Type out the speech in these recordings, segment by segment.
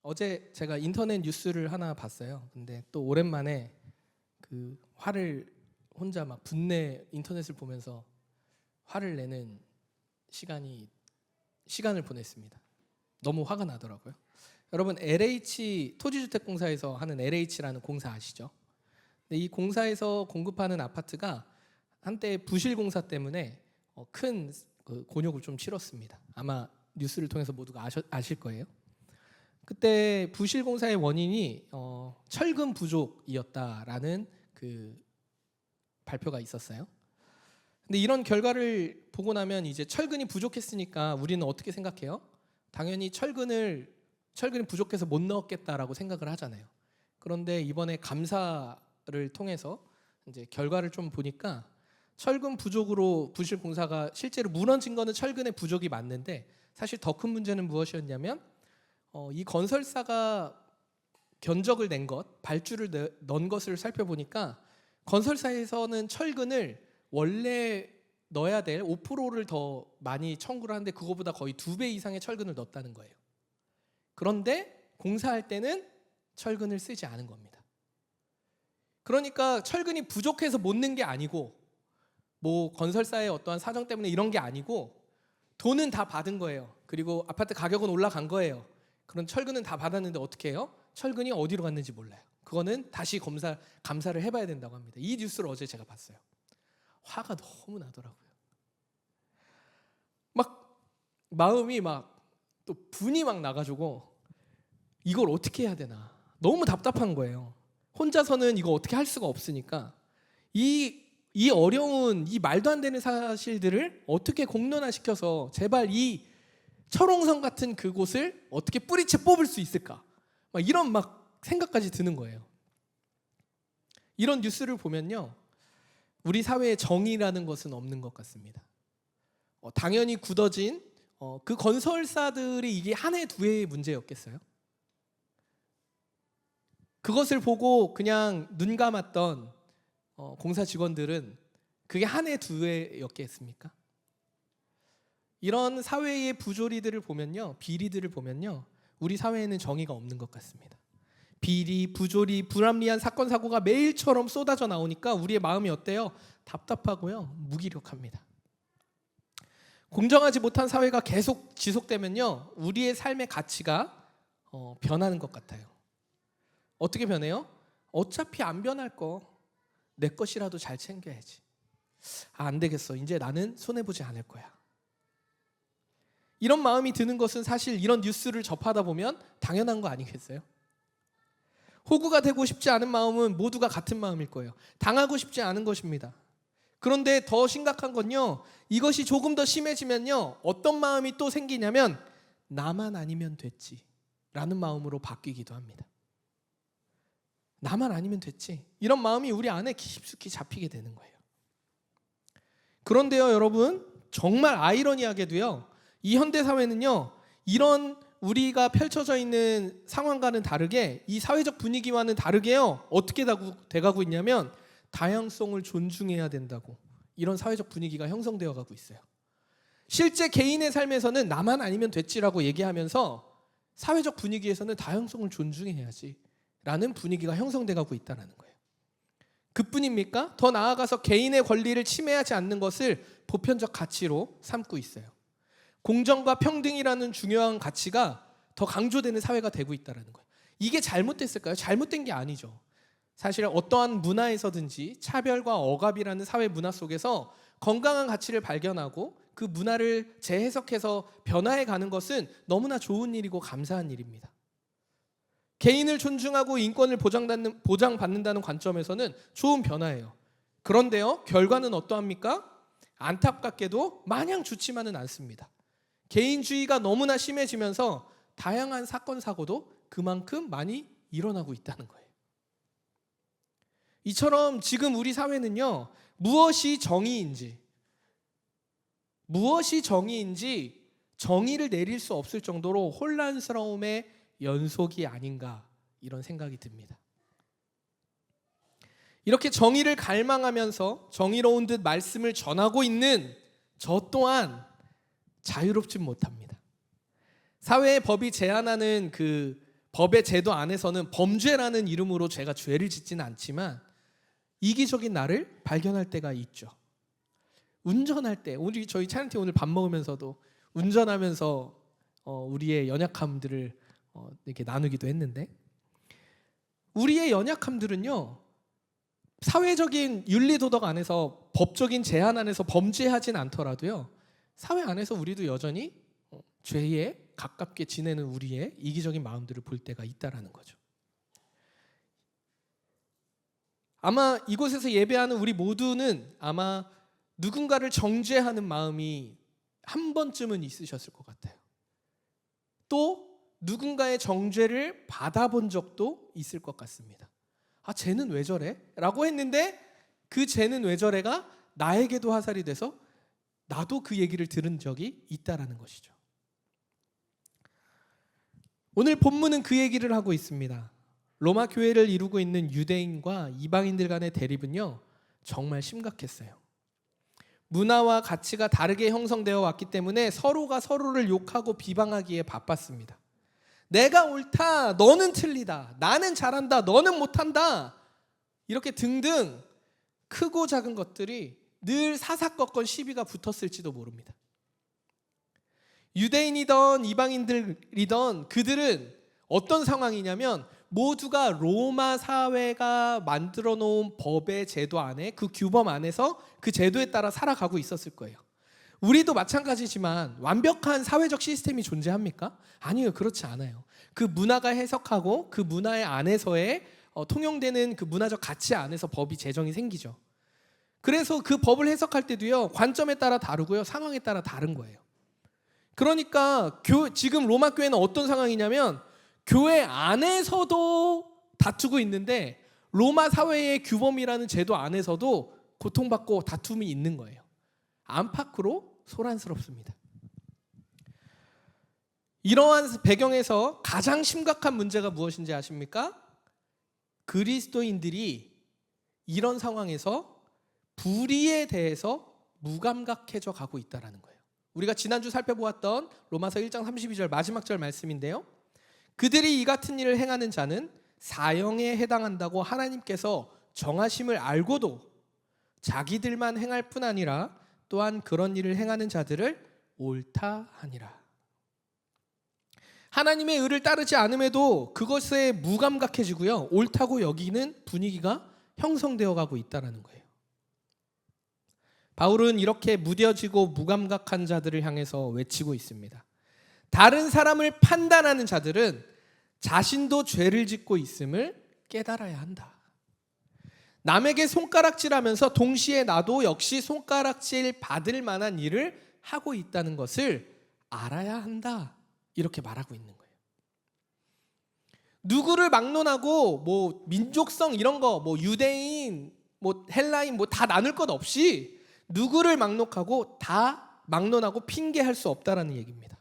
어제 제가 인터넷 뉴스를 하나 봤어요. 근데 또 오랜만에 그 화를 혼자 막 분내 인터넷을 보면서 화를 내는 시간을 보냈습니다. 너무 화가 나더라고요. 여러분 LH 토지주택공사에서 하는 LH라는 공사 아시죠? 근데 이 공사에서 공급하는 아파트가 한때 부실공사 때문에 큰 곤욕을 좀 치렀습니다. 아마 뉴스를 통해서 모두가 아실 거예요. 그때 부실공사의 원인이 철근 부족이었다라는 그 발표가 있었어요. 근데 이런 결과를 보고 나면 이제 철근이 부족했으니까 우리는 어떻게 생각해요? 당연히 철근이 부족해서 못 넣었겠다라고 생각을 하잖아요. 그런데 이번에 감사를 통해서 이제 결과를 좀 보니까 철근 부족으로 부실공사가 실제로 무너진 거는 철근의 부족이 맞는데 사실 더 큰 문제는 무엇이었냐면 이 건설사가 견적을 낸 것, 발주를 넣은 것을 살펴보니까 건설사에서는 철근을 원래 넣어야 될 5%를 더 많이 청구를 하는데 그거보다 거의 2배 이상의 철근을 넣었다는 거예요. 그런데 공사할 때는 철근을 쓰지 않은 겁니다. 그러니까 철근이 부족해서 못 넣은 게 아니고 뭐 건설사의 어떠한 사정 때문에 이런 게 아니고 돈은 다 받은 거예요. 그리고 아파트 가격은 올라간 거예요. 그런 철근은 다 받았는데 어떻게 해요? 철근이 어디로 갔는지 몰라요. 그거는 다시 감사를 해봐야 된다고 합니다. 이 뉴스를 어제 제가 봤어요. 화가 너무 나더라고요. 막 마음이 막 또 분이 막 나가지고 이걸 어떻게 해야 되나 너무 답답한 거예요. 혼자서는 이거 어떻게 할 수가 없으니까 이 어려운 이 말도 안 되는 사실들을 어떻게 공론화시켜서 제발 이 철옹성 같은 그곳을 어떻게 뿌리채 뽑을 수 있을까? 막 이런 막 생각까지 드는 거예요. 이런 뉴스를 보면요, 우리 사회에 정의라는 것은 없는 것 같습니다. 당연히 굳어진 그 건설사들이 이게 한 해 두 해의 문제였겠어요? 그것을 보고 그냥 눈 감았던 공사 직원들은 그게 한 해 두 해였겠습니까? 이런 사회의 부조리들을 보면요, 비리들을 보면요, 우리 사회에는 정의가 없는 것 같습니다. 비리, 부조리, 불합리한 사건 사고가 매일처럼 쏟아져 나오니까 우리의 마음이 어때요? 답답하고요, 무기력합니다. 공정하지 못한 사회가 계속 지속되면요, 우리의 삶의 가치가 변하는 것 같아요. 어떻게 변해요? 어차피 안 변할 거 내 것이라도 잘 챙겨야지. 안 되겠어. 이제 나는 손해보지 않을 거야. 이런 마음이 드는 것은 사실 이런 뉴스를 접하다 보면 당연한 거 아니겠어요? 호구가 되고 싶지 않은 마음은 모두가 같은 마음일 거예요. 당하고 싶지 않은 것입니다. 그런데 더 심각한 건요, 이것이 조금 더 심해지면요, 어떤 마음이 또 생기냐면 나만 아니면 됐지 라는 마음으로 바뀌기도 합니다. 나만 아니면 됐지, 이런 마음이 우리 안에 깊숙이 잡히게 되는 거예요. 그런데요 여러분, 정말 아이러니하게도요, 이 현대사회는요, 이런 우리가 펼쳐져 있는 상황과는 다르게, 이 사회적 분위기와는 다르게요, 어떻게 돼가고 있냐면 다양성을 존중해야 된다고 이런 사회적 분위기가 형성되어 가고 있어요. 실제 개인의 삶에서는 나만 아니면 됐지라고 얘기하면서 사회적 분위기에서는 다양성을 존중해야지 라는 분위기가 형성돼 가고 있다는 거예요. 그뿐입니까? 더 나아가서 개인의 권리를 침해하지 않는 것을 보편적 가치로 삼고 있어요. 공정과 평등이라는 중요한 가치가 더 강조되는 사회가 되고 있다는 거예요. 이게 잘못됐을까요? 잘못된 게 아니죠. 사실 어떠한 문화에서든지 차별과 억압이라는 사회 문화 속에서 건강한 가치를 발견하고 그 문화를 재해석해서 변화해 가는 것은 너무나 좋은 일이고 감사한 일입니다. 개인을 존중하고 인권을 보장받는다는 관점에서는 좋은 변화예요. 그런데요, 결과는 어떠합니까? 안타깝게도 마냥 좋지만은 않습니다. 개인주의가 너무나 심해지면서 다양한 사건 사고도 그만큼 많이 일어나고 있다는 거예요. 이처럼 지금 우리 사회는요, 무엇이 정의인지 정의를 내릴 수 없을 정도로 혼란스러움의 연속이 아닌가, 이런 생각이 듭니다. 이렇게 정의를 갈망하면서 정의로운 듯 말씀을 전하고 있는 저 또한 자유롭지 못합니다. 사회의 법이 제한하는 그 법의 제도 안에서는 범죄라는 이름으로 제가 죄를 짓지는 않지만 이기적인 나를 발견할 때가 있죠. 운전할 때, 우리 저희 차량팀 오늘 밥 먹으면서도 운전하면서 우리의 연약함들을 이렇게 나누기도 했는데, 우리의 연약함들은요, 사회적인 윤리도덕 안에서 법적인 제한 안에서 범죄하진 않더라도요, 사회 안에서 우리도 여전히 죄에 가깝게 지내는 우리의 이기적인 마음들을 볼 때가 있다라는 거죠. 아마 이곳에서 예배하는 우리 모두는 아마 누군가를 정죄하는 마음이 한 번쯤은 있으셨을 것 같아요. 또 누군가의 정죄를 받아본 적도 있을 것 같습니다. 아, 쟤는 왜 저래? 라고 했는데 그 쟤는 왜 저래가 나에게도 화살이 돼서 나도 그 얘기를 들은 적이 있다라는 것이죠. 오늘 본문은 그 얘기를 하고 있습니다. 로마 교회를 이루고 있는 유대인과 이방인들 간의 대립은요, 정말 심각했어요. 문화와 가치가 다르게 형성되어 왔기 때문에 서로가 서로를 욕하고 비방하기에 바빴습니다. 내가 옳다, 너는 틀리다, 나는 잘한다, 너는 못한다, 이렇게 등등 크고 작은 것들이 늘 사사건건 시비가 붙었을지도 모릅니다. 유대인이던 이방인들이던 그들은 어떤 상황이냐면 모두가 로마 사회가 만들어 놓은 법의 제도 안에, 그 규범 안에서 그 제도에 따라 살아가고 있었을 거예요. 우리도 마찬가지지만 완벽한 사회적 시스템이 존재합니까? 아니요, 그렇지 않아요. 그 문화가 해석하고 그 문화의 안에서의 통용되는 그 문화적 가치 안에서 법이 제정이 생기죠. 그래서 그 법을 해석할 때도요, 관점에 따라 다르고요, 상황에 따라 다른 거예요. 그러니까 지금 로마 교회는 어떤 상황이냐면 교회 안에서도 다투고 있는데 로마 사회의 규범이라는 제도 안에서도 고통받고 다툼이 있는 거예요. 안팎으로 소란스럽습니다. 이러한 배경에서 가장 심각한 문제가 무엇인지 아십니까? 그리스도인들이 이런 상황에서 불의에 대해서 무감각해져 가고 있다는 거예요. 우리가 지난주 살펴보았던 로마서 1장 32절 마지막 절 말씀인데요, 그들이 이 같은 일을 행하는 자는 사형에 해당한다고 하나님께서 정하심을 알고도 자기들만 행할 뿐 아니라 또한 그런 일을 행하는 자들을 옳다 하니라. 하나님의 의를 따르지 않음에도 그것에 무감각해지고요, 옳다고 여기는 분위기가 형성되어 가고 있다는 거예요. 바울은 이렇게 무뎌지고 무감각한 자들을 향해서 외치고 있습니다. 다른 사람을 판단하는 자들은 자신도 죄를 짓고 있음을 깨달아야 한다. 남에게 손가락질하면서 동시에 나도 역시 손가락질 받을 만한 일을 하고 있다는 것을 알아야 한다. 이렇게 말하고 있는 거예요. 누구를 막론하고 뭐 민족성 이런 거, 뭐 유대인, 뭐 헬라인 뭐 다 나눌 것 없이 누구를 막론하고 핑계할 수 없다라는 얘기입니다.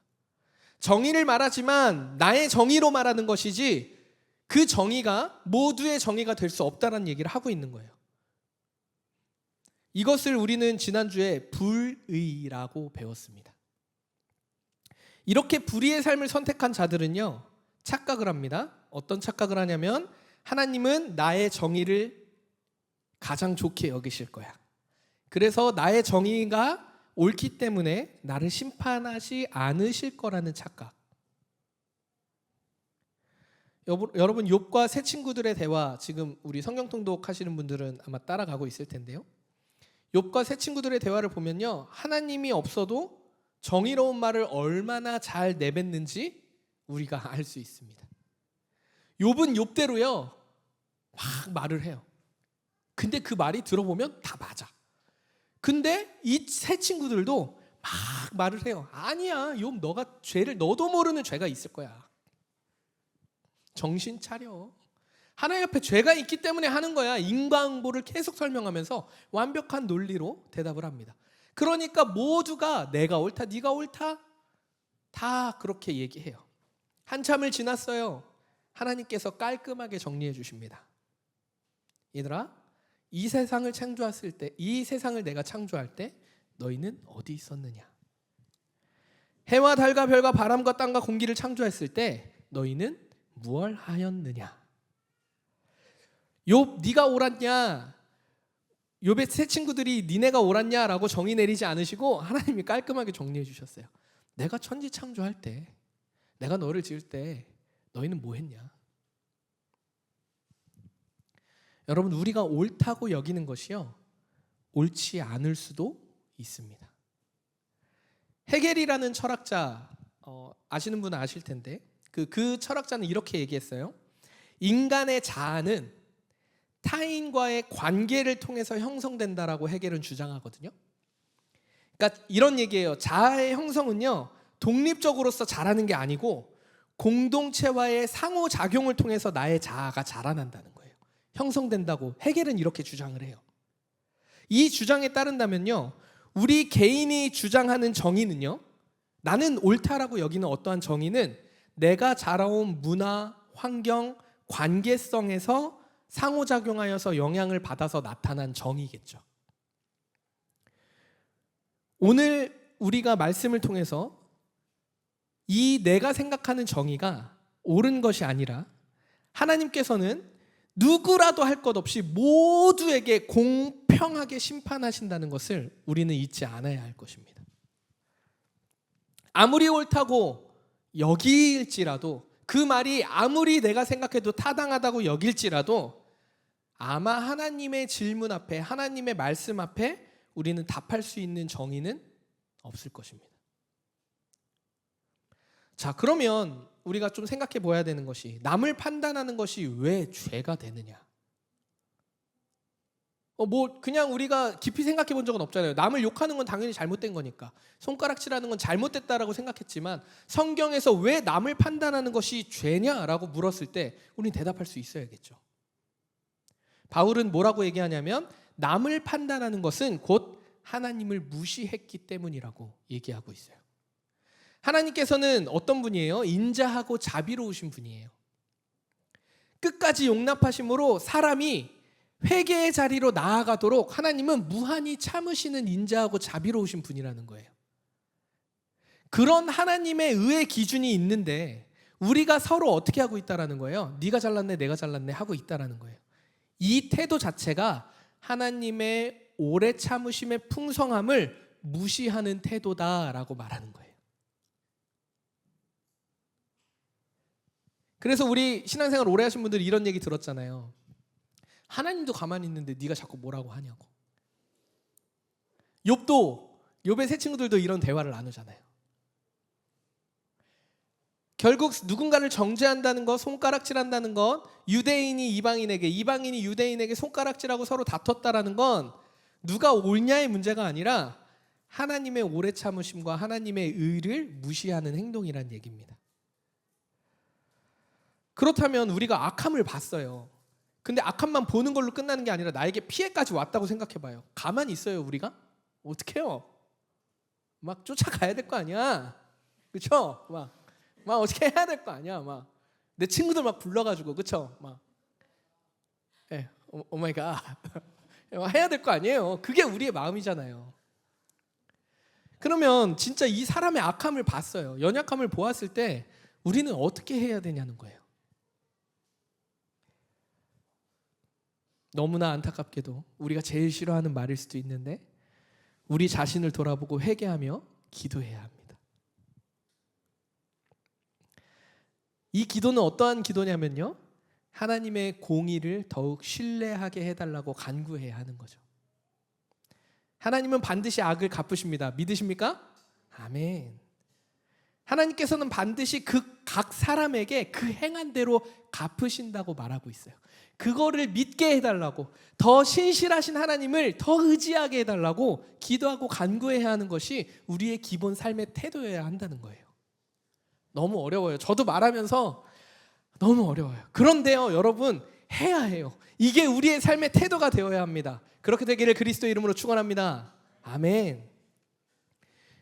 정의를 말하지만 나의 정의로 말하는 것이지 그 정의가 모두의 정의가 될 수 없다라는 얘기를 하고 있는 거예요. 이것을 우리는 지난주에 불의라고 배웠습니다. 이렇게 불의의 삶을 선택한 자들은요, 착각을 합니다. 어떤 착각을 하냐면 하나님은 나의 정의를 가장 좋게 여기실 거야. 그래서 나의 정의가 옳기 때문에 나를 심판하지 않으실 거라는 착각. 여러분 욥과 새 친구들의 대화, 지금 우리 성경 통독 하시는 분들은 아마 따라가고 있을 텐데요, 욥과 새 친구들의 대화를 보면요, 하나님이 없어도 정의로운 말을 얼마나 잘 내뱉는지 우리가 알 수 있습니다. 욥은 욥대로요 막 말을 해요. 근데 그 말이 들어보면 다 맞아. 근데 이 새 친구들도 막 말을 해요. 아니야, 욥 너도 모르는 죄가 있을 거야. 정신 차려. 하나님 앞에 죄가 있기 때문에 하는 거야. 인과응보를 계속 설명하면서 완벽한 논리로 대답을 합니다. 그러니까 모두가 내가 옳다, 네가 옳다 다 그렇게 얘기해요. 한참을 지났어요. 하나님께서 깔끔하게 정리해 주십니다. 얘들아, 이 세상을 창조했을 때, 이 세상을 내가 창조할 때 너희는 어디 있었느냐? 해와 달과 별과 바람과 땅과 공기를 창조했을 때 너희는 무얼 하였느냐? 욥 네가 옳았냐? 욥의 세 친구들이 니네가 옳았냐라고 정의 내리지 않으시고 하나님이 깔끔하게 정리해 주셨어요. 내가 천지 창조할 때, 내가 너를 지을 때 너희는 뭐 했냐? 여러분, 우리가 옳다고 여기는 것이요, 옳지 않을 수도 있습니다. 헤겔이라는 철학자, 아시는 분은 아실 텐데 그 철학자는 이렇게 얘기했어요. 인간의 자아는 타인과의 관계를 통해서 형성된다라고 헤겔은 주장하거든요. 그러니까 이런 얘기예요. 자아의 형성은요, 독립적으로서 자라는 게 아니고 공동체와의 상호작용을 통해서 나의 자아가 자라난다는 거예요. 형성된다고 헤겔은 이렇게 주장을 해요. 이 주장에 따른다면요, 우리 개인이 주장하는 정의는요, 나는 옳다라고 여기는 어떠한 정의는 내가 자라온 문화, 환경, 관계성에서 상호작용하여서 영향을 받아서 나타난 정의겠죠. 오늘 우리가 말씀을 통해서 이 내가 생각하는 정의가 옳은 것이 아니라 하나님께서는 누구라도 할 것 없이 모두에게 공평하게 심판하신다는 것을 우리는 잊지 않아야 할 것입니다. 아무리 옳다고 여길지라도, 그 말이 아무리 내가 생각해도 타당하다고 여길지라도 아마 하나님의 질문 앞에, 하나님의 말씀 앞에 우리는 답할 수 있는 정의는 없을 것입니다. 자, 그러면 우리가 좀 생각해 보아야 되는 것이, 남을 판단하는 것이 왜 죄가 되느냐? 그냥 우리가 깊이 생각해 본 적은 없잖아요. 남을 욕하는 건 당연히 잘못된 거니까, 손가락질하는 건 잘못됐다라고 생각했지만 성경에서 왜 남을 판단하는 것이 죄냐라고 물었을 때 우리는 대답할 수 있어야겠죠. 바울은 뭐라고 얘기하냐면 남을 판단하는 것은 곧 하나님을 무시했기 때문이라고 얘기하고 있어요. 하나님께서는 어떤 분이에요? 인자하고 자비로우신 분이에요. 끝까지 용납하심으로 사람이 회개의 자리로 나아가도록 하나님은 무한히 참으시는 인자하고 자비로우신 분이라는 거예요. 그런 하나님의 의의 기준이 있는데 우리가 서로 어떻게 하고 있다라는 거예요? 네가 잘났네, 내가 잘났네 하고 있다라는 거예요. 이 태도 자체가 하나님의 오래 참으심의 풍성함을 무시하는 태도다라고 말하는 거예요. 그래서 우리 신앙생활 오래 하신 분들이 이런 얘기 들었잖아요. 하나님도 가만히 있는데 네가 자꾸 뭐라고 하냐고. 욥의 세 친구들도 이런 대화를 나누잖아요. 결국 누군가를 정죄한다는 것, 손가락질한다는 것, 유대인이 이방인에게, 이방인이 유대인에게 손가락질하고 서로 다퉜다라는 건 누가 옳냐의 문제가 아니라 하나님의 오래 참으심과 하나님의 의를 무시하는 행동이란 얘기입니다. 그렇다면 우리가 악함을 봤어요. 근데 악함만 보는 걸로 끝나는 게 아니라 나에게 피해까지 왔다고 생각해봐요. 가만히 있어요 우리가? 어떡해요? 막 쫓아가야 될 거 아니야. 그쵸? 막 어떻게 해야 될 거 아니야. 막 내 친구들 막 불러가지고, 그쵸? 막 오 마이 갓 해야 될 거 아니에요. 그게 우리의 마음이잖아요. 그러면 진짜 이 사람의 악함을 봤어요. 연약함을 보았을 때 우리는 어떻게 해야 되냐는 거예요. 너무나 안타깝게도 우리가 제일 싫어하는 말일 수도 있는데 우리 자신을 돌아보고 회개하며 기도해야 합니다. 이 기도는 어떠한 기도냐면요, 하나님의 공의를 더욱 신뢰하게 해달라고 간구해야 하는 거죠. 하나님은 반드시 악을 갚으십니다. 믿으십니까? 아멘. 하나님께서는 반드시 각 사람에게 그 행한 대로 갚으신다고 말하고 있어요. 그거를 믿게 해달라고, 더 신실하신 하나님을 더 의지하게 해달라고 기도하고 간구해야 하는 것이 우리의 기본 삶의 태도여야 한다는 거예요. 너무 어려워요. 저도 말하면서 너무 어려워요. 그런데요, 여러분, 해야 해요. 이게 우리의 삶의 태도가 되어야 합니다. 그렇게 되기를 그리스도 이름으로 축원합니다. 아멘.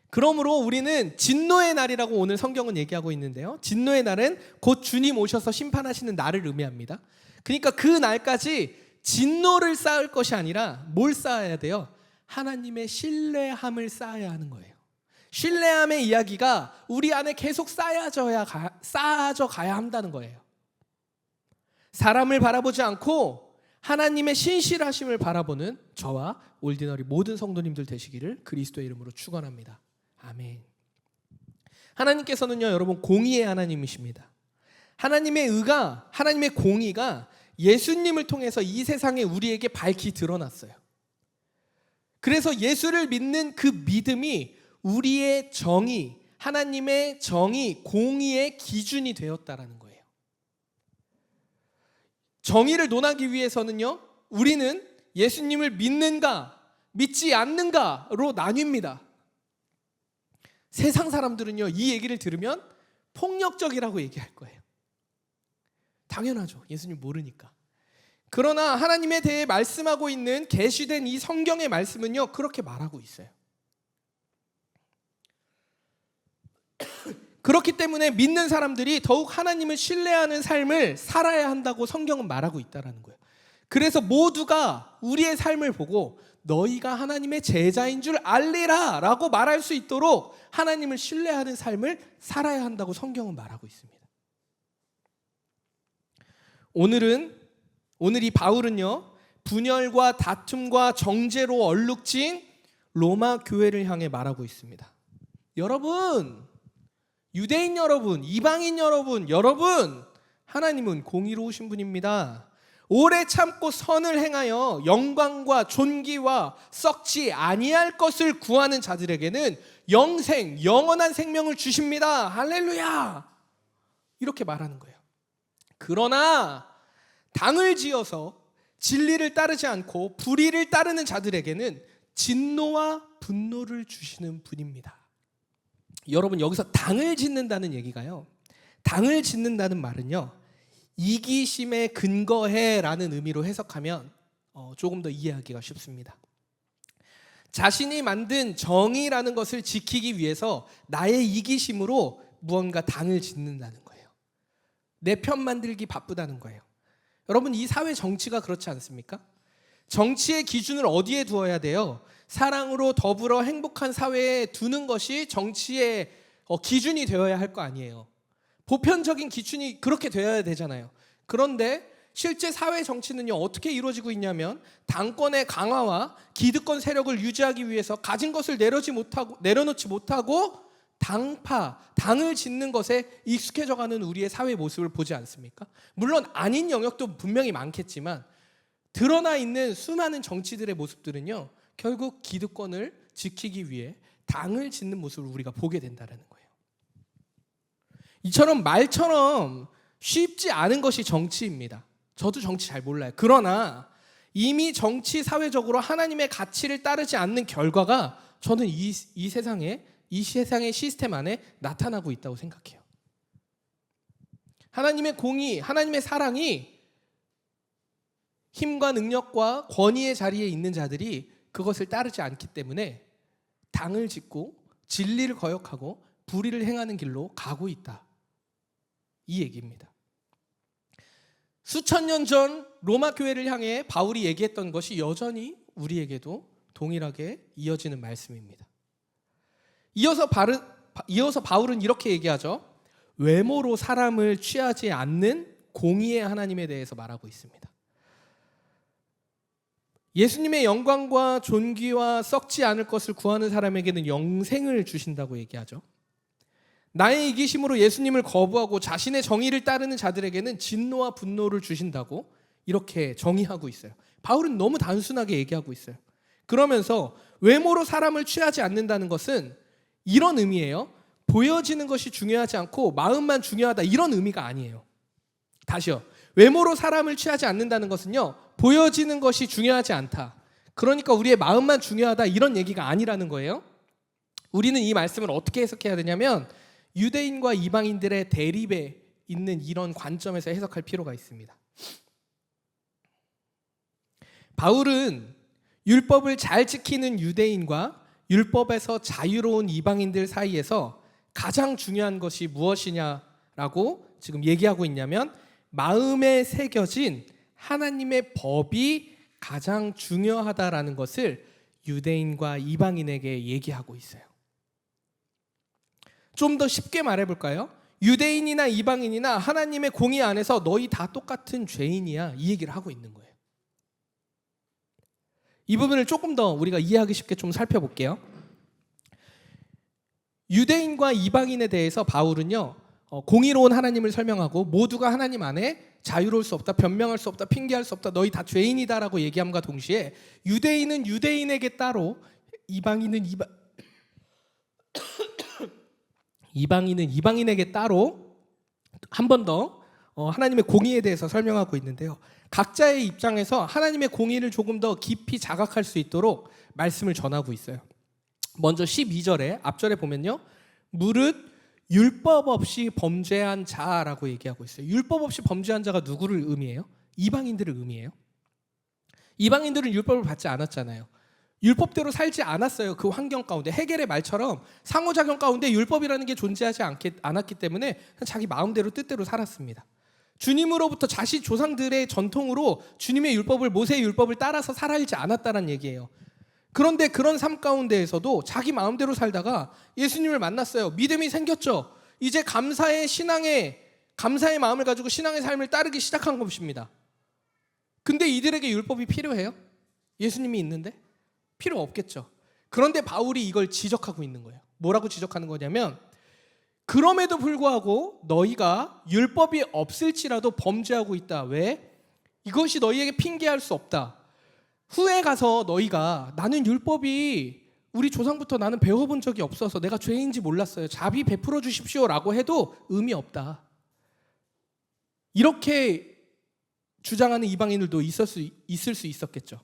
그러므로 우리는 진노의 날이라고 오늘 성경은 얘기하고 있는데요, 진노의 날은 곧 주님 오셔서 심판하시는 날을 의미합니다. 그러니까 그 날까지 진노를 쌓을 것이 아니라 뭘 쌓아야 돼요? 하나님의 신뢰함을 쌓아야 하는 거예요. 신뢰함의 이야기가 우리 안에 계속 쌓아져 가야 한다는 거예요. 사람을 바라보지 않고 하나님의 신실하심을 바라보는 저와 올디너리 모든 성도님들 되시기를 그리스도의 이름으로 축원합니다. 아멘. 하나님께서는요, 여러분 공의의 하나님이십니다. 하나님의 의가, 하나님의 공의가 예수님을 통해서 이 세상에 우리에게 밝히 드러났어요. 그래서 예수를 믿는 그 믿음이 우리의 정의, 하나님의 정의, 공의의 기준이 되었다라는 거예요. 정의를 논하기 위해서는요, 우리는 예수님을 믿는가, 믿지 않는가로 나뉩니다. 세상 사람들은요, 이 얘기를 들으면 폭력적이라고 얘기할 거예요. 당연하죠. 예수님 모르니까. 그러나 하나님에 대해 말씀하고 있는 계시된 이 성경의 말씀은요, 그렇게 말하고 있어요. 그렇기 때문에 믿는 사람들이 더욱 하나님을 신뢰하는 삶을 살아야 한다고 성경은 말하고 있다는 거예요. 그래서 모두가 우리의 삶을 보고 너희가 하나님의 제자인 줄 알리라 라고 말할 수 있도록 하나님을 신뢰하는 삶을 살아야 한다고 성경은 말하고 있습니다. 오늘 이 바울은요, 분열과 다툼과 정죄로 얼룩진 로마 교회를 향해 말하고 있습니다. 여러분, 유대인 여러분, 이방인 여러분, 하나님은 공의로우신 분입니다. 오래 참고 선을 행하여 영광과 존귀와 썩지 아니할 것을 구하는 자들에게는 영생, 영원한 생명을 주십니다. 할렐루야! 이렇게 말하는 거예요. 그러나 당을 지어서 진리를 따르지 않고 불의를 따르는 자들에게는 진노와 분노를 주시는 분입니다. 여러분, 여기서 당을 짓는다는 얘기가요, 당을 짓는다는 말은요, 이기심에 근거해 라는 의미로 해석하면 조금 더 이해하기가 쉽습니다. 자신이 만든 정의라는 것을 지키기 위해서 나의 이기심으로 무언가 당을 짓는다는 거예요. 내 편 만들기 바쁘다는 거예요. 여러분, 이 사회 정치가 그렇지 않습니까? 정치의 기준을 어디에 두어야 돼요? 사랑으로 더불어 행복한 사회에 두는 것이 정치의 기준이 되어야 할 거 아니에요. 보편적인 기준이 그렇게 되어야 되잖아요. 그런데 실제 사회 정치는요, 어떻게 이루어지고 있냐면 당권의 강화와 기득권 세력을 유지하기 위해서 가진 것을 내려놓지 못하고 당을 짓는 것에 익숙해져가는 우리의 사회 모습을 보지 않습니까? 물론 아닌 영역도 분명히 많겠지만 드러나 있는 수많은 정치들의 모습들은요, 결국 기득권을 지키기 위해 당을 짓는 모습을 우리가 보게 된다는 거예요. 이처럼 말처럼 쉽지 않은 것이 정치입니다. 저도 정치 잘 몰라요. 그러나 이미 정치 사회적으로 하나님의 가치를 따르지 않는 결과가 저는 이 세상의 시스템 안에 나타나고 있다고 생각해요. 하나님의 공의, 하나님의 사랑이 힘과 능력과 권위의 자리에 있는 자들이 그것을 따르지 않기 때문에 당을 짓고 진리를 거역하고 불의를 행하는 길로 가고 있다, 이 얘기입니다. 수천 년 전 로마 교회를 향해 바울이 얘기했던 것이 여전히 우리에게도 동일하게 이어지는 말씀입니다. 이어서 바울은 이렇게 얘기하죠. 외모로 사람을 취하지 않는 공의의 하나님에 대해서 말하고 있습니다. 예수님의 영광과 존귀와 썩지 않을 것을 구하는 사람에게는 영생을 주신다고 얘기하죠. 나의 이기심으로 예수님을 거부하고 자신의 정의를 따르는 자들에게는 진노와 분노를 주신다고 이렇게 정의하고 있어요. 바울은 너무 단순하게 얘기하고 있어요. 그러면서 외모로 사람을 취하지 않는다는 것은 이런 의미예요. 보여지는 것이 중요하지 않고 마음만 중요하다, 이런 의미가 아니에요. 다시요. 외모로 사람을 취하지 않는다는 것은요, 보여지는 것이 중요하지 않다, 그러니까 우리의 마음만 중요하다, 이런 얘기가 아니라는 거예요. 우리는 이 말씀을 어떻게 해석해야 되냐면 유대인과 이방인들의 대립에 있는 이런 관점에서 해석할 필요가 있습니다. 바울은 율법을 잘 지키는 유대인과 율법에서 자유로운 이방인들 사이에서 가장 중요한 것이 무엇이냐라고 지금 얘기하고 있냐면 마음에 새겨진 하나님의 법이 가장 중요하다라는 것을 유대인과 이방인에게 얘기하고 있어요. 좀 더 쉽게 말해볼까요? 유대인이나 이방인이나 하나님의 공의 안에서 너희 다 똑같은 죄인이야, 이 얘기를 하고 있는 거예요. 이 부분을 조금 더 우리가 이해하기 쉽게 좀 살펴볼게요. 유대인과 이방인에 대해서 바울은요, 공의로운 하나님을 설명하고 모두가 하나님 안에 자유로울 수 없다, 변명할 수 없다, 핑계할 수 없다, 너희 다 죄인이다라고 얘기함과 동시에 유대인은 유대인에게 따로 이방인은 이방인에게 따로 한 번 더 하나님의 공의에 대해서 설명하고 있는데요. 각자의 입장에서 하나님의 공의를 조금 더 깊이 자각할 수 있도록 말씀을 전하고 있어요. 먼저 12절에 앞절에 보면요, 무릇 율법 없이 범죄한 자라고 얘기하고 있어요. 율법 없이 범죄한 자가 누구를 의미해요? 이방인들을 의미해요. 이방인들은 율법을 받지 않았잖아요. 율법대로 살지 않았어요. 그 환경 가운데 헤겔의 말처럼 상호작용 가운데 율법이라는 게 존재하지 않았기 때문에 자기 마음대로 뜻대로 살았습니다. 주님으로부터 자신 조상들의 전통으로 주님의 율법을, 모세의 율법을 따라서 살아야지 않았다는 얘기예요. 그런데 그런 삶 가운데에서도 자기 마음대로 살다가 예수님을 만났어요. 믿음이 생겼죠. 이제 감사의 마음을 가지고 신앙의 삶을 따르기 시작한 것입니다. 근데 이들에게 율법이 필요해요? 예수님이 있는데? 필요 없겠죠. 그런데 바울이 이걸 지적하고 있는 거예요. 뭐라고 지적하는 거냐면, 그럼에도 불구하고 너희가 율법이 없을지라도 범죄하고 있다. 왜? 이것이 너희에게 핑계할 수 없다. 후에 가서 너희가 나는 율법이 우리 조상부터 나는 배워본 적이 없어서 내가 죄인지 몰랐어요, 자비 베풀어 주십시오라고 해도 의미 없다. 이렇게 주장하는 이방인들도 있을 수 있었겠죠.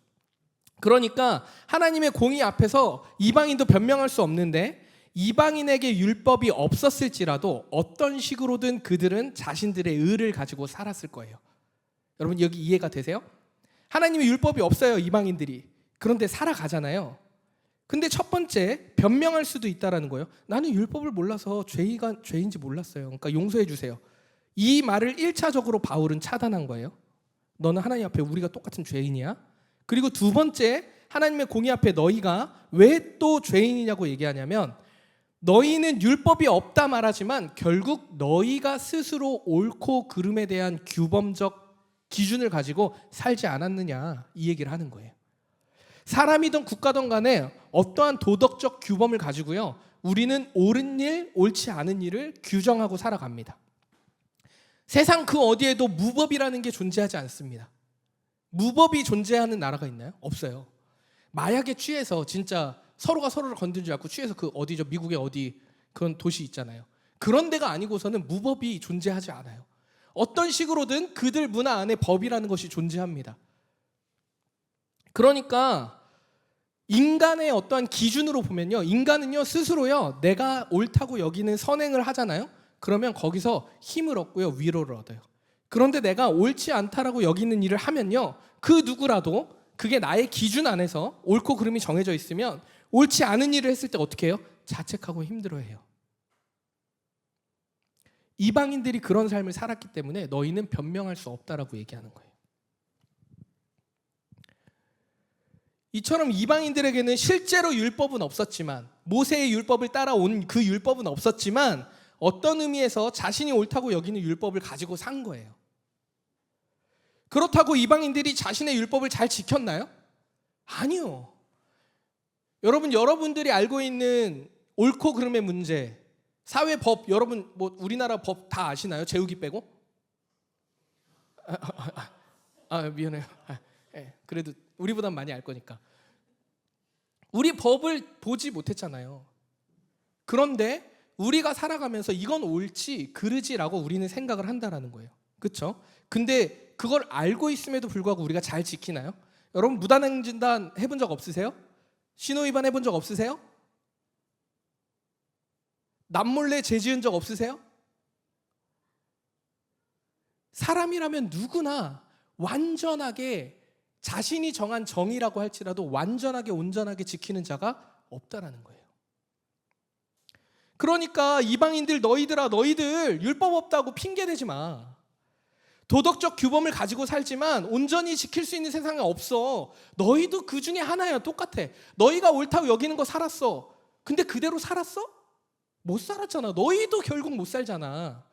그러니까 하나님의 공의 앞에서 이방인도 변명할 수 없는데, 이방인에게 율법이 없었을지라도 어떤 식으로든 그들은 자신들의 의를 가지고 살았을 거예요. 여러분 여기 이해가 되세요? 하나님의 율법이 없어요, 이방인들이. 그런데 살아가잖아요. 근데 첫 번째, 변명할 수도 있다라는 거예요. 나는 율법을 몰라서 죄인지 몰랐어요, 그러니까 용서해 주세요. 이 말을 1차적으로 바울은 차단한 거예요. 너는 하나님 앞에 우리가 똑같은 죄인이야. 그리고 두 번째, 하나님의 공의 앞에 너희가 왜 또 죄인이냐고 얘기하냐면, 너희는 율법이 없다 말하지만 결국 너희가 스스로 옳고 그름에 대한 규범적 기준을 가지고 살지 않았느냐, 이 얘기를 하는 거예요. 사람이든 국가든 간에 어떠한 도덕적 규범을 가지고요, 우리는 옳은 일, 옳지 않은 일을 규정하고 살아갑니다. 세상 그 어디에도 무법이라는 게 존재하지 않습니다. 무법이 존재하는 나라가 있나요? 없어요. 마약에 취해서 진짜 서로가 서로를 건드린 줄 알고 취해서 그 어디죠? 미국의 어디 그런 도시 있잖아요. 그런 데가 아니고서는 무법이 존재하지 않아요. 어떤 식으로든 그들 문화 안에 법이라는 것이 존재합니다. 그러니까 인간의 어떠한 기준으로 보면요, 인간은요 스스로요 내가 옳다고 여기는 선행을 하잖아요. 그러면 거기서 힘을 얻고요, 위로를 얻어요. 그런데 내가 옳지 않다라고 여기는 일을 하면요, 그 누구라도 그게 나의 기준 안에서 옳고 그름이 정해져 있으면 옳지 않은 일을 했을 때 어떻게 해요? 자책하고 힘들어해요. 이방인들이 그런 삶을 살았기 때문에 너희는 변명할 수 없다라고 얘기하는 거예요. 이처럼 이방인들에게는 실제로 율법은 없었지만, 모세의 율법을 따라온 그 율법은 없었지만, 어떤 의미에서 자신이 옳다고 여기는 율법을 가지고 산 거예요. 그렇다고 이방인들이 자신의 율법을 잘 지켰나요? 아니요. 여러분들이 알고 있는 옳고 그름의 문제, 사회법, 여러분 우리나라 법 다 아시나요? 재우기 빼고? 미안해요. 그래도 우리보단 많이 알 거니까. 우리 법을 보지 못했잖아요. 그런데 우리가 살아가면서 이건 옳지 그르지라고 우리는 생각을 한다라는 거예요. 그렇죠? 근데 그걸 알고 있음에도 불구하고 우리가 잘 지키나요? 여러분 무단횡단단 해본 적 없으세요? 신호위반 해본 적 없으세요? 남몰래 죄 지은 적 없으세요? 사람이라면 누구나 완전하게 자신이 정한 정의라고 할지라도 완전하게 온전하게 지키는 자가 없다라는 거예요. 그러니까 이방인들 너희들 율법 없다고 핑계대지 마. 도덕적 규범을 가지고 살지만 온전히 지킬 수 있는 세상에 없어. 너희도 그 중에 하나야. 똑같아. 너희가 옳다고 여기는 거 살았어. 근데 그대로 살았어? 못 살았잖아. 너희도 결국 못 살잖아.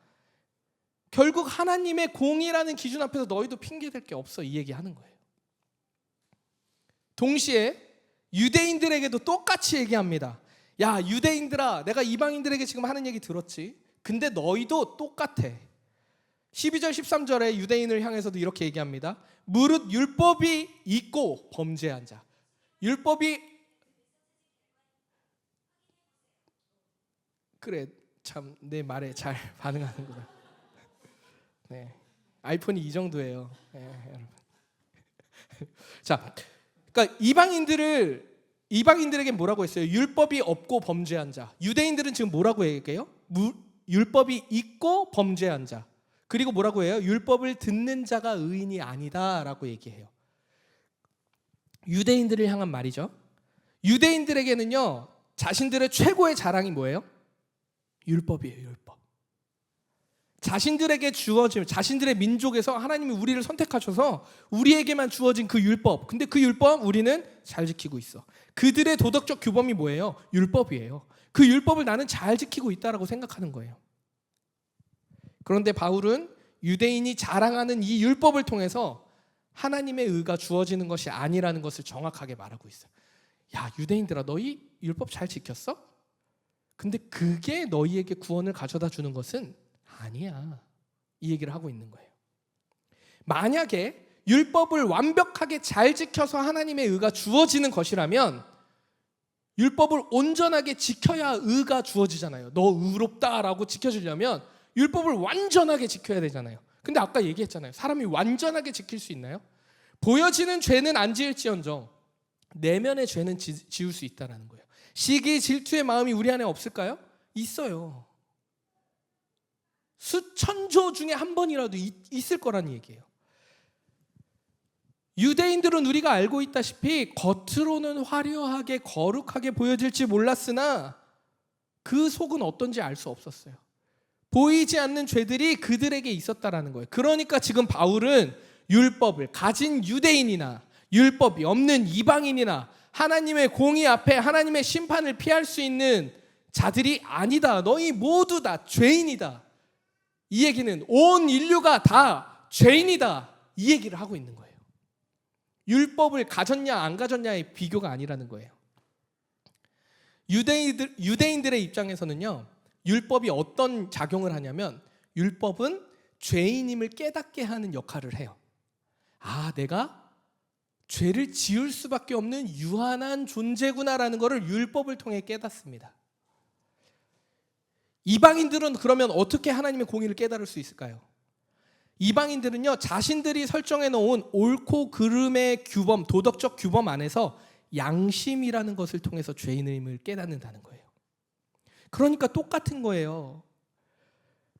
결국 하나님의 공의라는 기준 앞에서 너희도 핑계댈 게 없어, 이 얘기하는 거예요. 동시에 유대인들에게도 똑같이 얘기합니다. 야, 유대인들아, 내가 이방인들에게 지금 하는 얘기 들었지? 근데 너희도 똑같아. 12절 13절에 유대인을 향해서도 이렇게 얘기합니다. 무릇 율법이 있고 범죄한 자. 율법이, 그래, 참 내 말에 잘 반응하는구나. 네, 아이폰이 이 정도예요. 네, 여러분. 자, 그러니까 이방인들에게 뭐라고 했어요? 율법이 없고 범죄한 자. 유대인들은 지금 뭐라고 얘기해요? 율법이 있고 범죄한 자. 그리고 뭐라고 해요? 율법을 듣는 자가 의인이 아니다라고 얘기해요. 유대인들을 향한 말이죠. 유대인들에게는요, 자신들의 최고의 자랑이 뭐예요? 율법이에요, 율법. 자신들에게 주어진, 자신들의 민족에서 하나님이 우리를 선택하셔서 우리에게만 주어진 그 율법, 근데 그 율법 우리는 잘 지키고 있어. 그들의 도덕적 규범이 뭐예요? 율법이에요. 그 율법을 나는 잘 지키고 있다라고 생각하는 거예요. 그런데 바울은 유대인이 자랑하는 이 율법을 통해서 하나님의 의가 주어지는 것이 아니라는 것을 정확하게 말하고 있어요. 야, 유대인들아, 너희 율법 잘 지켰어? 근데 그게 너희에게 구원을 가져다 주는 것은 아니야. 이 얘기를 하고 있는 거예요. 만약에 율법을 완벽하게 잘 지켜서 하나님의 의가 주어지는 것이라면 율법을 온전하게 지켜야 의가 주어지잖아요. 너 의롭다라고 지켜지려면 율법을 완전하게 지켜야 되잖아요. 근데 아까 얘기했잖아요. 사람이 완전하게 지킬 수 있나요? 보여지는 죄는 안 지을지언정 내면의 죄는 지을 수 있다는 거예요. 시기, 질투의 마음이 우리 안에 없을까요? 있어요. 수천조 중에 한 번이라도 있을 거라는 얘기예요. 유대인들은 우리가 알고 있다시피 겉으로는 화려하게 거룩하게 보여질지 몰랐으나 그 속은 어떤지 알 수 없었어요. 보이지 않는 죄들이 그들에게 있었다라는 거예요. 그러니까 지금 바울은 율법을 가진 유대인이나 율법이 없는 이방인이나 하나님의 공의 앞에 하나님의 심판을 피할 수 있는 자들이 아니다. 너희 모두 다 죄인이다. 이 얘기는 온 인류가 다 죄인이다. 이 얘기를 하고 있는 거예요. 율법을 가졌냐 안 가졌냐의 비교가 아니라는 거예요. 유대인들의 입장에서는요, 율법이 어떤 작용을 하냐면 율법은 죄인임을 깨닫게 하는 역할을 해요. 아, 내가 죄를 지을 수밖에 없는 유한한 존재구나라는 것을 율법을 통해 깨닫습니다. 이방인들은 그러면 어떻게 하나님의 공의를 깨달을 수 있을까요? 이방인들은요, 자신들이 설정해 놓은 옳고 그름의 규범, 도덕적 규범 안에서 양심이라는 것을 통해서 죄인임을 깨닫는다는 거예요. 그러니까 똑같은 거예요.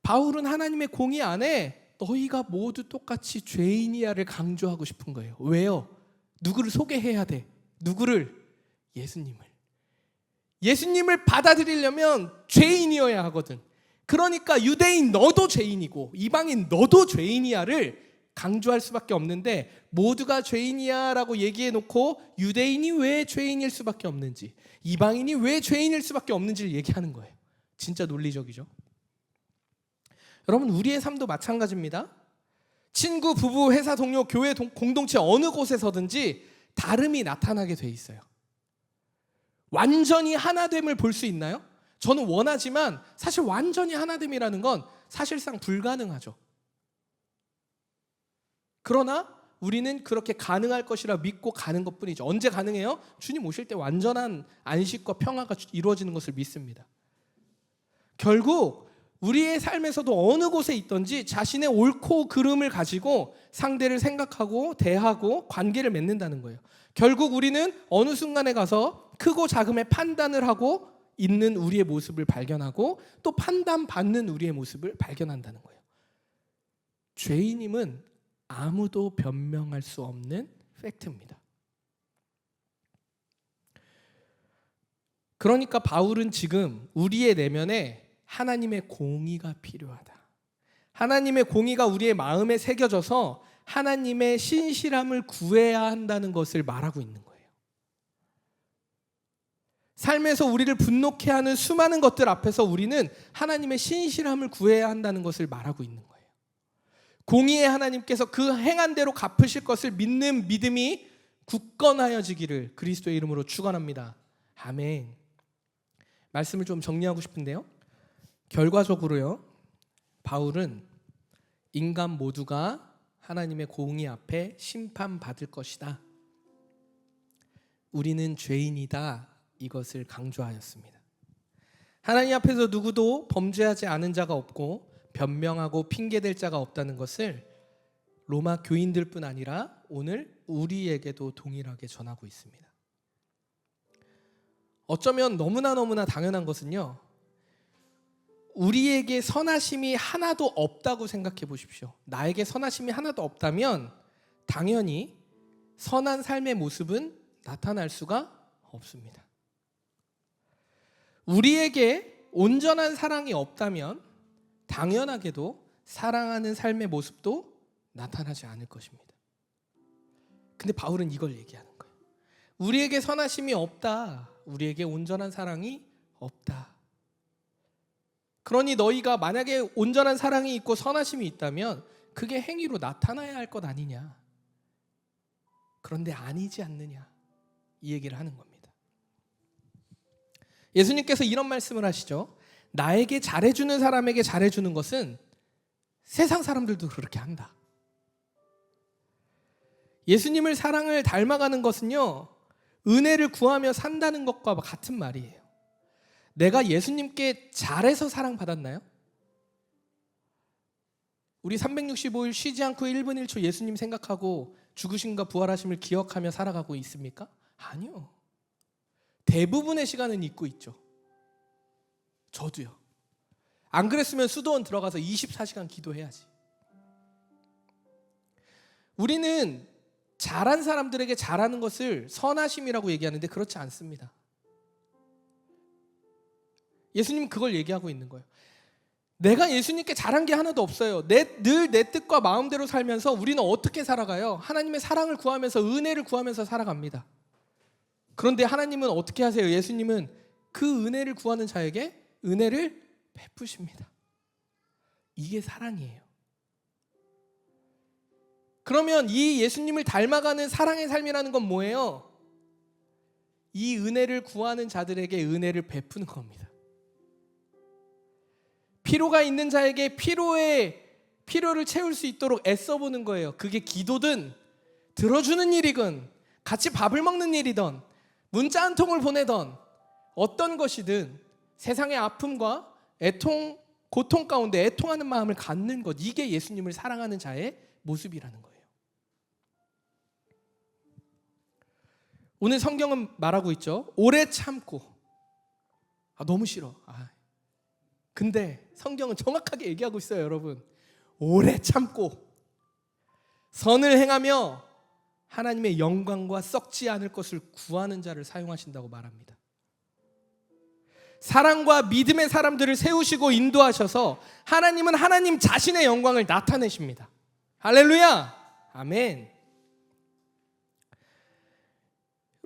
바울은 하나님의 공의 안에 너희가 모두 똑같이 죄인이야를 강조하고 싶은 거예요. 왜요? 누구를 소개해야 돼? 누구를? 예수님을. 예수님을 받아들이려면 죄인이어야 하거든. 그러니까 유대인 너도 죄인이고 이방인 너도 죄인이야를 강조할 수밖에 없는데, 모두가 죄인이야라고 얘기해 놓고 유대인이 왜 죄인일 수밖에 없는지, 이방인이 왜 죄인일 수밖에 없는지를 얘기하는 거예요. 진짜 논리적이죠. 여러분, 우리의 삶도 마찬가지입니다. 친구, 부부, 회사 동료, 교회 공동체 어느 곳에서든지 다름이 나타나게 돼 있어요. 완전히 하나됨을 볼 수 있나요? 저는 원하지만 사실 완전히 하나됨이라는 건 사실상 불가능하죠. 그러나 우리는 그렇게 가능할 것이라 믿고 가는 것뿐이죠. 언제 가능해요? 주님 오실 때 완전한 안식과 평화가 이루어지는 것을 믿습니다. 결국 우리의 삶에서도 어느 곳에 있든지 자신의 옳고 그름을 가지고 상대를 생각하고 대하고 관계를 맺는다는 거예요. 결국 우리는 어느 순간에 가서 크고 작음의 판단을 하고 있는 우리의 모습을 발견하고 또 판단받는 우리의 모습을 발견한다는 거예요. 죄인임은 아무도 변명할 수 없는 팩트입니다. 그러니까 바울은 지금 우리의 내면에 하나님의 공의가 필요하다. 하나님의 공의가 우리의 마음에 새겨져서 하나님의 신실함을 구해야 한다는 것을 말하고 있는 거예요. 삶에서 우리를 분노케 하는 수많은 것들 앞에서 우리는 하나님의 신실함을 구해야 한다는 것을 말하고 있는 거예요. 공의의 하나님께서 그 행한 대로 갚으실 것을 믿는 믿음이 굳건하여지기를 그리스도의 이름으로 축원합니다. 아멘. 말씀을 좀 정리하고 싶은데요. 결과적으로요, 바울은 인간 모두가 하나님의 공의 앞에 심판받을 것이다, 우리는 죄인이다, 이것을 강조하였습니다. 하나님 앞에서 누구도 범죄하지 않은 자가 없고 변명하고 핑계댈 자가 없다는 것을 로마 교인들뿐 아니라 오늘 우리에게도 동일하게 전하고 있습니다. 어쩌면 너무나 당연한 것은요, 우리에게 선하심이 하나도 없다고 생각해 보십시오. 나에게 선하심이 하나도 없다면 당연히 선한 삶의 모습은 나타날 수가 없습니다. 우리에게 온전한 사랑이 없다면 당연하게도 사랑하는 삶의 모습도 나타나지 않을 것입니다. 근데 바울은 이걸 얘기하는 거예요. 우리에게 선하심이 없다, 우리에게 온전한 사랑이 없다. 그러니 너희가 만약에 온전한 사랑이 있고 선하심이 있다면 그게 행위로 나타나야 할 것 아니냐, 그런데 아니지 않느냐, 이 얘기를 하는 겁니다. 예수님께서 이런 말씀을 하시죠. 나에게 잘해주는 사람에게 잘해주는 것은 세상 사람들도 그렇게 한다. 예수님을 사랑을 닮아가는 것은요, 은혜를 구하며 산다는 것과 같은 말이에요. 내가 예수님께 잘해서 사랑받았나요? 우리 365일 쉬지 않고 1분 1초 예수님 생각하고 죽으심과 부활하심을 기억하며 살아가고 있습니까? 아니요. 대부분의 시간은 잊고 있죠. 저도요. 안 그랬으면 수도원 들어가서 24시간 기도해야지. 우리는 잘한 사람들에게 잘하는 것을 선하심이라고 얘기하는데 그렇지 않습니다. 예수님은 그걸 얘기하고 있는 거예요. 내가 예수님께 잘한 게 하나도 없어요. 늘 내 뜻과 마음대로 살면서 우리는 어떻게 살아가요? 하나님의 사랑을 구하면서, 은혜를 구하면서 살아갑니다. 그런데 하나님은 어떻게 하세요? 예수님은 그 은혜를 구하는 자에게 은혜를 베푸십니다. 이게 사랑이에요. 그러면 이 예수님을 닮아가는 사랑의 삶이라는 건 뭐예요? 이 은혜를 구하는 자들에게 은혜를 베푸는 겁니다. 필요가 있는 자에게 필요를 채울 수 있도록 애써보는 거예요. 그게 기도든 들어주는 일이건 같이 밥을 먹는 일이든 문자 한 통을 보내던 어떤 것이든 세상의 아픔과 고통 가운데 애통하는 마음을 갖는 것, 이게 예수님을 사랑하는 자의 모습이라는 거예요. 오늘 성경은 말하고 있죠. 오래 참고. 너무 싫어. 근데 성경은 정확하게 얘기하고 있어요, 여러분. 오래 참고 선을 행하며 하나님의 영광과 썩지 않을 것을 구하는 자를 사용하신다고 말합니다. 사랑과 믿음의 사람들을 세우시고 인도하셔서 하나님은 하나님 자신의 영광을 나타내십니다. 할렐루야! 아멘.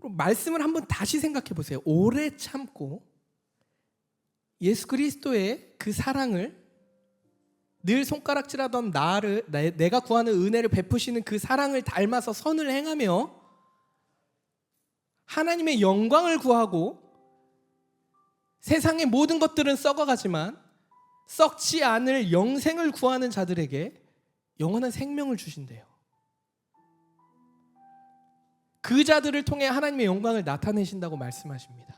말씀을 한번 다시 생각해 보세요. 오래 참고 예수 그리스도의 그 사랑을, 늘 손가락질하던 나를, 내가 구하는 은혜를 베푸시는 그 사랑을 닮아서 선을 행하며 하나님의 영광을 구하고, 세상의 모든 것들은 썩어가지만 썩지 않을 영생을 구하는 자들에게 영원한 생명을 주신대요. 그 자들을 통해 하나님의 영광을 나타내신다고 말씀하십니다.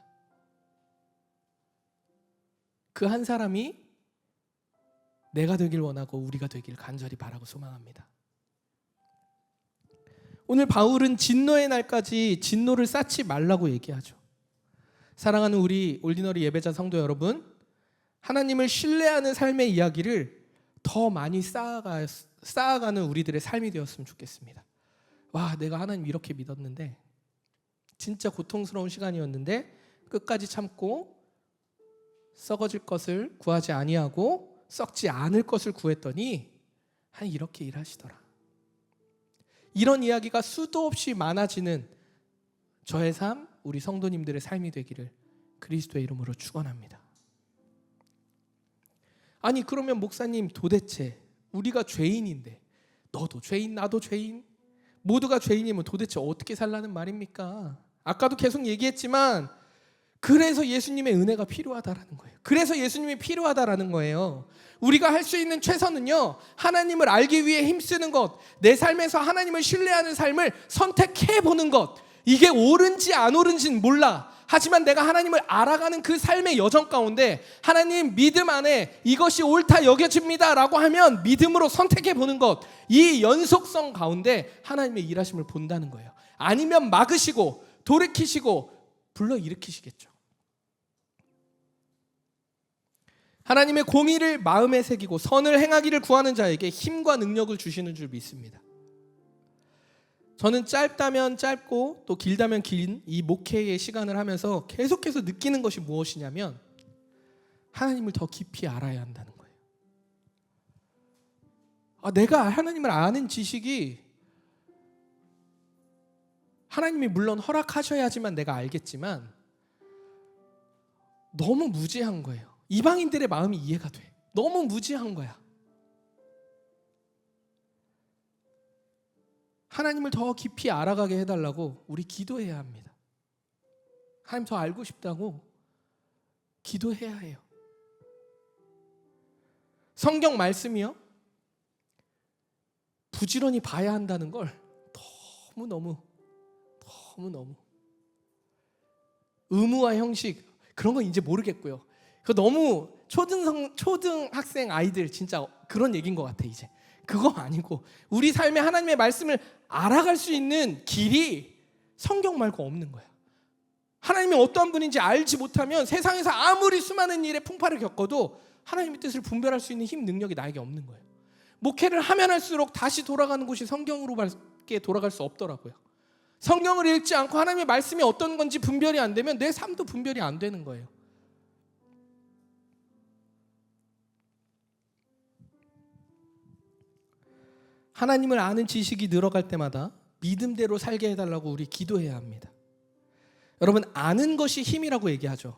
그 한 사람이 내가 되길 원하고 우리가 되길 간절히 바라고 소망합니다. 오늘 바울은 진노의 날까지 진노를 쌓지 말라고 얘기하죠. 사랑하는 우리 올디너리 예배자 성도 여러분, 하나님을 신뢰하는 삶의 이야기를 더 많이 쌓아가는 우리들의 삶이 되었으면 좋겠습니다. 와, 내가 하나님 이렇게 믿었는데, 진짜 고통스러운 시간이었는데 끝까지 참고 썩어질 것을 구하지 아니하고 썩지 않을 것을 구했더니 이렇게 일하시더라. 이런 이야기가 수도 없이 많아지는 저의 삶, 우리 성도님들의 삶이 되기를 그리스도의 이름으로 축원합니다. 그러면 목사님, 도대체 우리가 죄인인데 너도 죄인, 나도 죄인, 모두가 죄인이면 도대체 어떻게 살라는 말입니까? 아까도 계속 얘기했지만 그래서 예수님의 은혜가 필요하다라는 거예요. 그래서 예수님이 필요하다라는 거예요. 우리가 할 수 있는 최선은요, 하나님을 알기 위해 힘쓰는 것, 내 삶에서 하나님을 신뢰하는 삶을 선택해 보는 것. 이게 옳은지 안 옳은지는 몰라. 하지만 내가 하나님을 알아가는 그 삶의 여정 가운데 하나님 믿음 안에 이것이 옳다 여겨집니다 라고 하면 믿음으로 선택해 보는 것, 이 연속성 가운데 하나님의 일하심을 본다는 거예요. 아니면 막으시고 돌이키시고 불러일으키시겠죠. 하나님의 공의를 마음에 새기고 선을 행하기를 구하는 자에게 힘과 능력을 주시는 줄 믿습니다. 저는 짧다면 짧고 또 길다면 긴 이 목회의 시간을 하면서 계속해서 느끼는 것이 무엇이냐면 하나님을 더 깊이 알아야 한다는 거예요. 내가 하나님을 아는 지식이, 하나님이 물론 허락하셔야지만 내가 알겠지만 너무 무지한 거예요. 이방인들의 마음이 이해가 돼. 너무 무지한 거야. 하나님을 더 깊이 알아가게 해달라고 우리 기도해야 합니다. 하나님 더 알고 싶다고 기도해야 해요. 성경 말씀이요, 부지런히 봐야 한다는 걸 너무너무 의무와 형식 그런 건 이제 모르겠고요. 그 너무 초등학생 아이들 진짜 그런 얘기인 것 같아. 이제 그거 아니고 우리 삶에 하나님의 말씀을 알아갈 수 있는 길이 성경 말고 없는 거야. 하나님이 어떠한 분인지 알지 못하면 세상에서 아무리 수많은 일에 풍파를 겪어도 하나님의 뜻을 분별할 수 있는 힘, 능력이 나에게 없는 거예요. 목회를 하면 할수록 다시 돌아가는 곳이 성경으로밖에 돌아갈 수 없더라고요. 성경을 읽지 않고 하나님의 말씀이 어떤 건지 분별이 안 되면 내 삶도 분별이 안 되는 거예요. 하나님을 아는 지식이 늘어갈 때마다 믿음대로 살게 해달라고 우리 기도해야 합니다. 여러분, 아는 것이 힘이라고 얘기하죠.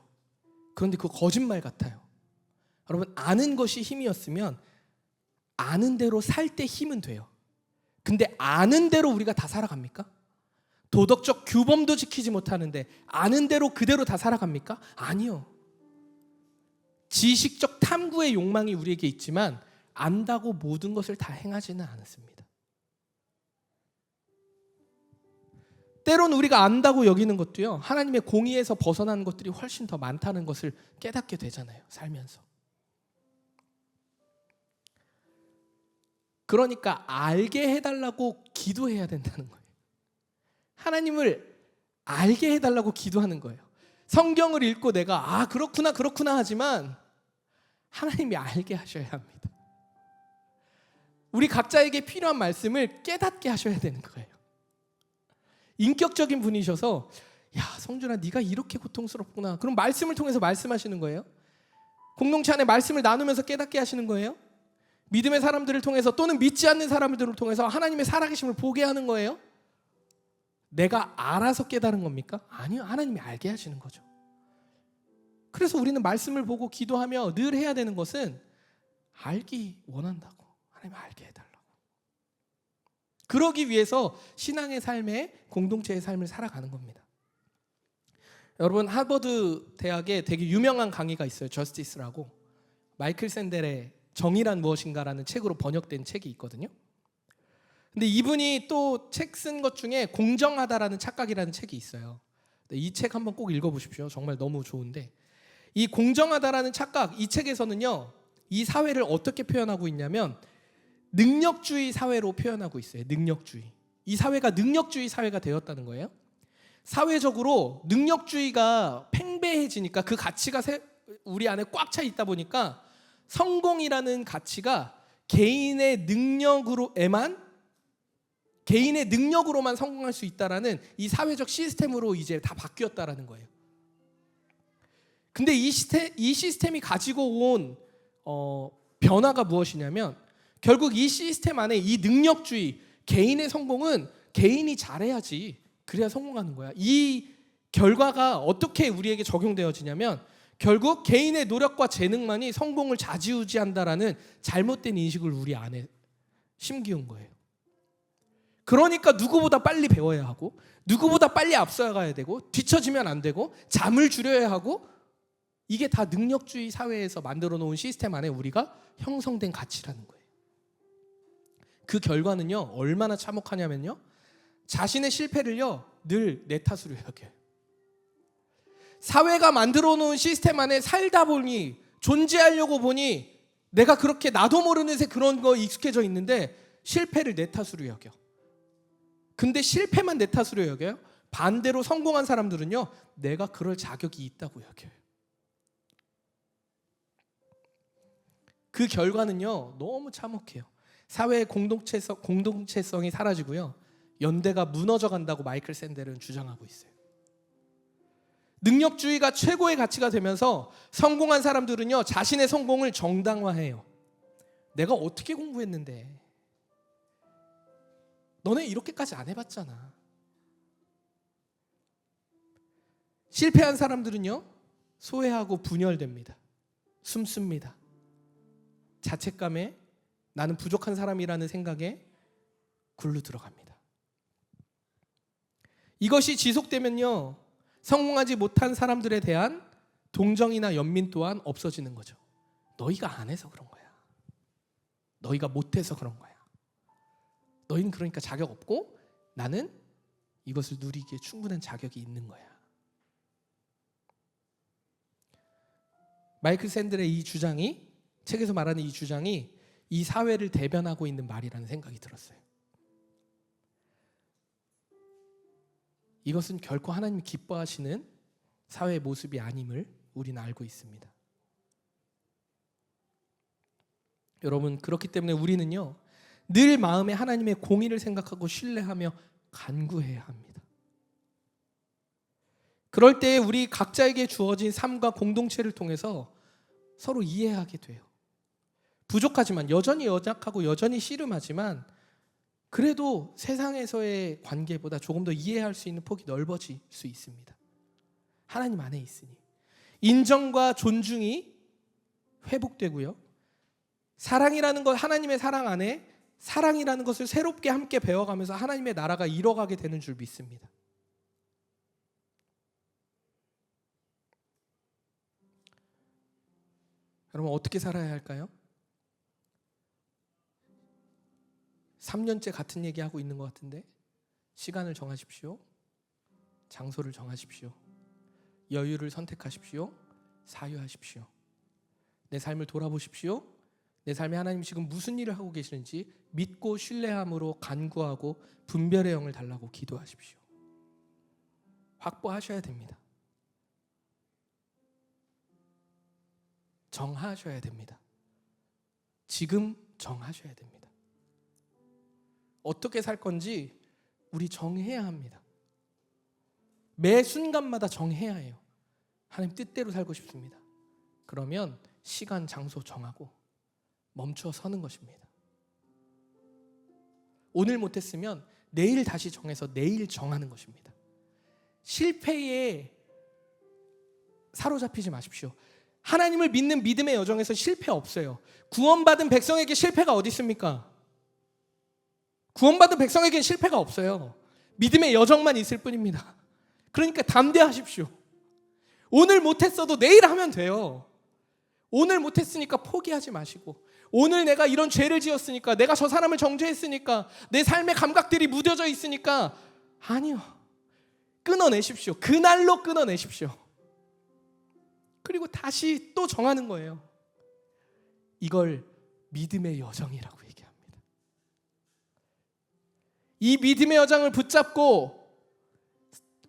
그런데 그거 거짓말 같아요. 여러분, 아는 것이 힘이었으면 아는 대로 살 때 힘은 돼요. 근데 아는 대로 우리가 다 살아갑니까? 도덕적 규범도 지키지 못하는데 아는 대로 그대로 다 살아갑니까? 아니요. 지식적 탐구의 욕망이 우리에게 있지만 안다고 모든 것을 다 행하지는 않습니다. 때론 우리가 안다고 여기는 것도요, 하나님의 공의에서 벗어나는 것들이 훨씬 더 많다는 것을 깨닫게 되잖아요, 살면서. 그러니까 알게 해달라고 기도해야 된다는 거예요. 하나님을 알게 해달라고 기도하는 거예요. 성경을 읽고 내가 그렇구나 하지만 하나님이 알게 하셔야 합니다. 우리 각자에게 필요한 말씀을 깨닫게 하셔야 되는 거예요. 인격적인 분이셔서 성준아 네가 이렇게 고통스럽구나. 그럼 말씀을 통해서 말씀하시는 거예요. 공동체 안에 말씀을 나누면서 깨닫게 하시는 거예요. 믿음의 사람들을 통해서 또는 믿지 않는 사람들을 통해서 하나님의 살아계심을 보게 하는 거예요. 내가 알아서 깨달은 겁니까? 아니요. 하나님이 알게 하시는 거죠. 그래서 우리는 말씀을 보고 기도하며 늘 해야 되는 것은 알기 원한다고. 하나님 알게 해달라고. 그러기 위해서 신앙의 삶에 공동체의 삶을 살아가는 겁니다. 여러분, 하버드 대학에 되게 유명한 강의가 있어요. 저스티스라고. 마이클 샌델의 정의란 무엇인가라는 책으로 번역된 책이 있거든요. 근데 이분이 또 책 쓴 것 중에 공정하다라는 착각이라는 책이 있어요. 이 책 한번 꼭 읽어보십시오. 정말 너무 좋은데, 이 공정하다라는 착각, 이 책에서는요, 이 사회를 어떻게 표현하고 있냐면 능력주의 사회로 표현하고 있어요. 능력주의. 이 사회가 능력주의 사회가 되었다는 거예요. 사회적으로 능력주의가 팽배해지니까 그 가치가 우리 안에 꽉 차 있다 보니까 성공이라는 가치가 개인의 능력으로만 성공할 수 있다라는 이 사회적 시스템으로 이제 다 바뀌었다라는 거예요. 근데 이 시스템이 가지고 온 변화가 무엇이냐면 결국 이 시스템 안에 이 능력주의, 개인의 성공은 개인이 잘해야지 그래야 성공하는 거야. 이 결과가 어떻게 우리에게 적용되어지냐면 결국 개인의 노력과 재능만이 성공을 좌지우지한다라는 잘못된 인식을 우리 안에 심기운 거예요. 그러니까 누구보다 빨리 배워야 하고, 누구보다 빨리 앞서가야 되고, 뒤처지면 안 되고, 잠을 줄여야 하고, 이게 다 능력주의 사회에서 만들어 놓은 시스템 안에 우리가 형성된 가치라는 거예요. 그 결과는요, 얼마나 참혹하냐면요, 자신의 실패를요 늘 내 탓으로 여겨요. 사회가 만들어 놓은 시스템 안에 살다 보니, 존재하려고 보니 내가 그렇게 나도 모르는 새 그런 거 익숙해져 있는데 실패를 내 탓으로 여겨. 근데 실패만 내 탓으로 여겨요? 반대로 성공한 사람들은요, 내가 그럴 자격이 있다고 여겨요. 그 결과는요 너무 참혹해요. 사회의 공동체성이 사라지고요, 연대가 무너져 간다고 마이클 샌델은 주장하고 있어요. 능력주의가 최고의 가치가 되면서 성공한 사람들은요 자신의 성공을 정당화해요. 내가 어떻게 공부했는데, 너네 이렇게까지 안 해봤잖아. 실패한 사람들은요 소외하고 분열됩니다. 숨습니다. 자책감에, 나는 부족한 사람이라는 생각에 굴러 들어갑니다. 이것이 지속되면요 성공하지 못한 사람들에 대한 동정이나 연민 또한 없어지는 거죠. 너희가 안 해서 그런 거야. 너희가 못해서 그런 거야. 너희는 그러니까 자격 없고 나는 이것을 누리기에 충분한 자격이 있는 거야. 마이클 샌델의 이 주장이, 책에서 말하는 이 주장이 이 사회를 대변하고 있는 말이라는 생각이 들었어요. 이것은 결코 하나님이 기뻐하시는 사회의 모습이 아님을 우리는 알고 있습니다. 여러분, 그렇기 때문에 우리는요 늘 마음에 하나님의 공의를 생각하고 신뢰하며 간구해야 합니다. 그럴 때 우리 각자에게 주어진 삶과 공동체를 통해서 서로 이해하게 돼요. 부족하지만, 여전히 연약하고 여전히 씨름하지만, 그래도 세상에서의 관계보다 조금 더 이해할 수 있는 폭이 넓어질 수 있습니다. 하나님 안에 있으니 인정과 존중이 회복되고요, 사랑이라는 것, 하나님의 사랑 안에 사랑이라는 것을 새롭게 함께 배워가면서 하나님의 나라가 이뤄가게 되는 줄 믿습니다. 여러분, 어떻게 살아야 할까요? 3년째 같은 얘기하고 있는 것 같은데, 시간을 정하십시오. 장소를 정하십시오. 여유를 선택하십시오. 사유하십시오. 내 삶을 돌아보십시오. 내 삶에 하나님이 지금 무슨 일을 하고 계시는지 믿고 신뢰함으로 간구하고 분별의 영을 달라고 기도하십시오. 확보하셔야 됩니다. 정하셔야 됩니다. 지금 정하셔야 됩니다. 어떻게 살 건지 우리 정해야 합니다. 매 순간마다 정해야 해요. 하나님 뜻대로 살고 싶습니다. 그러면 시간, 장소 정하고 멈춰 서는 것입니다. 오늘 못했으면 내일 다시 정해서 내일 정하는 것입니다. 실패에 사로잡히지 마십시오. 하나님을 믿는 믿음의 여정에서 실패 없어요. 구원받은 백성에게 실패가 어디 있습니까? 구원받은 백성에게는 실패가 없어요. 믿음의 여정만 있을 뿐입니다. 그러니까 담대하십시오. 오늘 못했어도 내일 하면 돼요. 오늘 못했으니까 포기하지 마시고, 오늘 내가 이런 죄를 지었으니까, 내가 저 사람을 정죄했으니까, 내 삶의 감각들이 무뎌져 있으니까, 아니요, 끊어내십시오. 그날로 끊어내십시오. 그리고 다시 또 정하는 거예요. 이걸 믿음의 여정이라고 얘기합니다. 이 믿음의 여정을 붙잡고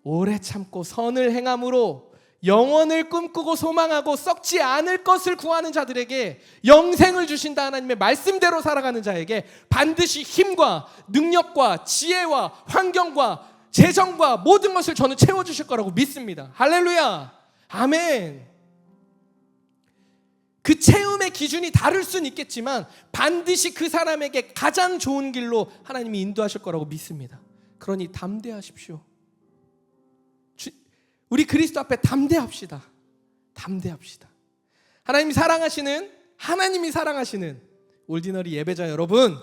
오래 참고 선을 행함으로 영원을 꿈꾸고 소망하고 썩지 않을 것을 구하는 자들에게 영생을 주신다. 하나님의 말씀대로 살아가는 자에게 반드시 힘과 능력과 지혜와 환경과 재정과 모든 것을 저는 채워주실 거라고 믿습니다. 할렐루야, 아멘. 그 체험의 기준이 다를 수는 있겠지만 반드시 그 사람에게 가장 좋은 길로 하나님이 인도하실 거라고 믿습니다. 그러니 담대하십시오. 우리 그리스도 앞에 담대합시다. 담대합시다. 하나님이 사랑하시는 올디너리 예배자 여러분,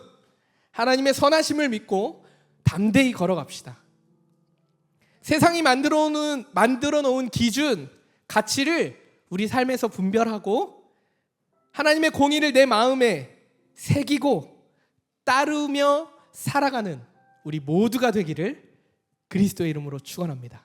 하나님의 선하심을 믿고 담대히 걸어갑시다. 세상이 만들어 놓은 기준, 가치를 우리 삶에서 분별하고 하나님의 공의를 내 마음에 새기고 따르며 살아가는 우리 모두가 되기를 그리스도의 이름으로 축원합니다.